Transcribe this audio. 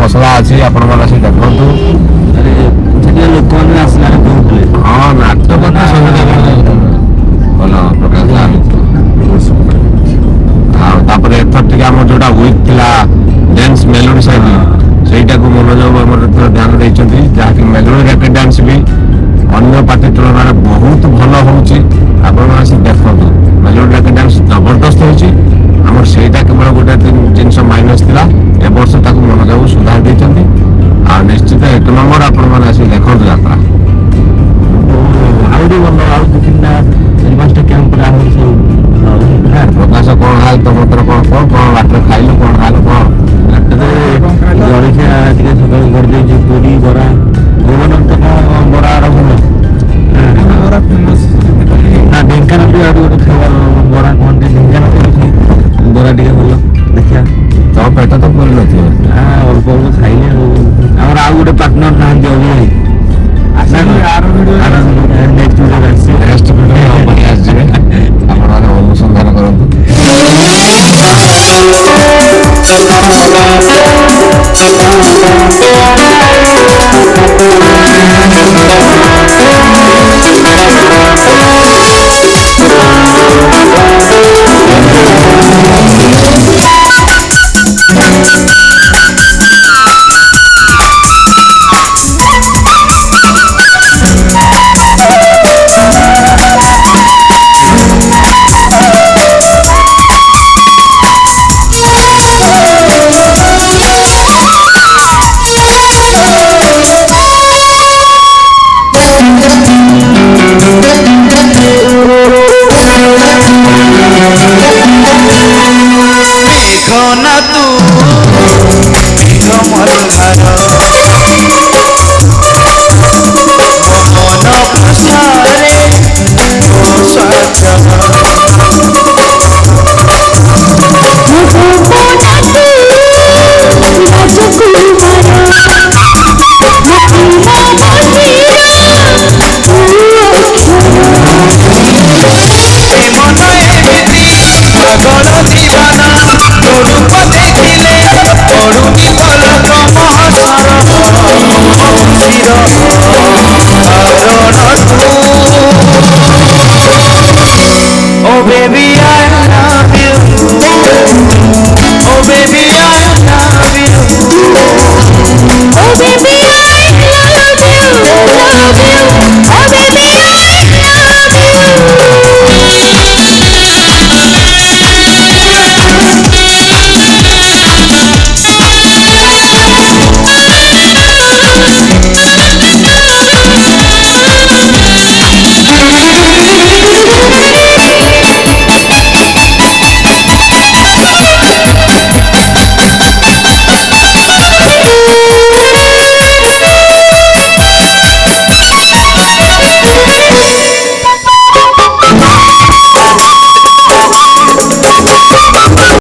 मसला अच्छी आपण माने से देखंतु अरे सेठी लोक माने आसला कहउतले हां नाटक तो सब भल प्रकाश तापर एथर टिके आम जोटा वीक थिला डांस मेलोडी साइड ସେଇଟା କୁ ମନୋଯୋଗ ଆମର ଧ୍ୟାନ ଦେଇଛନ୍ତି ଯାହାକି ମେଲୋଡି ର୍ୟାପିଡ୍ ଡ୍ୟାନ୍ସ ବି ଅନ୍ୟ ପାର୍ଟି ତୁଳନାରେ ବହୁତ ଭଲ ହେଉଛି ଆପଣମାନେ ଆସି ଦେଖନ୍ତୁ ମେଲୋଡି ର୍ୟାପିଡ୍ ଡ୍ୟାନ୍ସ ଜବରଦସ୍ତ ହେଉଛି ଆମର ସେଇଟା କେବଳ ଗୋଟେ ଜିନିଷ ମାଇନସ୍ ଥିଲା ଏ ବର୍ଷ ତାକୁ ମନୋଯୋଗ ସୁଧାରି ଦେଇଛନ୍ତି ଆଉ ନିଶ୍ଚିତ 1 ନମ୍ବର ଆପଣମାନେ ଆସି ଦେଖନ୍ତୁ ଯାତ୍ରା ଆହୁରି ଭଲ ଆଉ ଦୁଇ ତିନିଟା 4-5ଟା କ୍ୟାମ୍ପରେ ଆହୁରି ସବୁ ପ୍ରକାଶ କ'ଣ ହାଲ ତମର କ'ଣ ବାଟରେ ଖାଇଲୁ କ'ଣ ହାଲ କ'ଣ ଜଳଖିଆ ଟିକେ ସକାଳୁ କରିଦେଇଛି ପୁରୀ ବରା ଭୁବନରେ ତ କ'ଣ ବରାର ଭଲ ନା ଢେଙ୍କାନାଳ ବି ଆଉ ଗୋଟେ ଖାଇବା ବରା କୁହନ୍ତି ଢେଙ୍କାନାଳ ବରା ଟିକେ ଭଲ ଦେଖିବା ତମ ପେଟ ତ ପୁରି ନଥିବ ଅଳ୍ପ ଅଳ୍ପ ଖାଇଲେ ଆଉ ଆମର ଆଉ ଗୋଟେ ପାର୍ଟନର ନାହାନ୍ତି ଅଭି ଭାଇ ନେକ୍ସଟ ଭିଡ଼ିଓରେ ଆସିବେ ନେକ୍ସଟ ଭିଡ଼ିଓ ଆସିଯିବେ ଆପଣମାନେ ଅନୁସନ୍ଧାନ କରନ୍ତୁ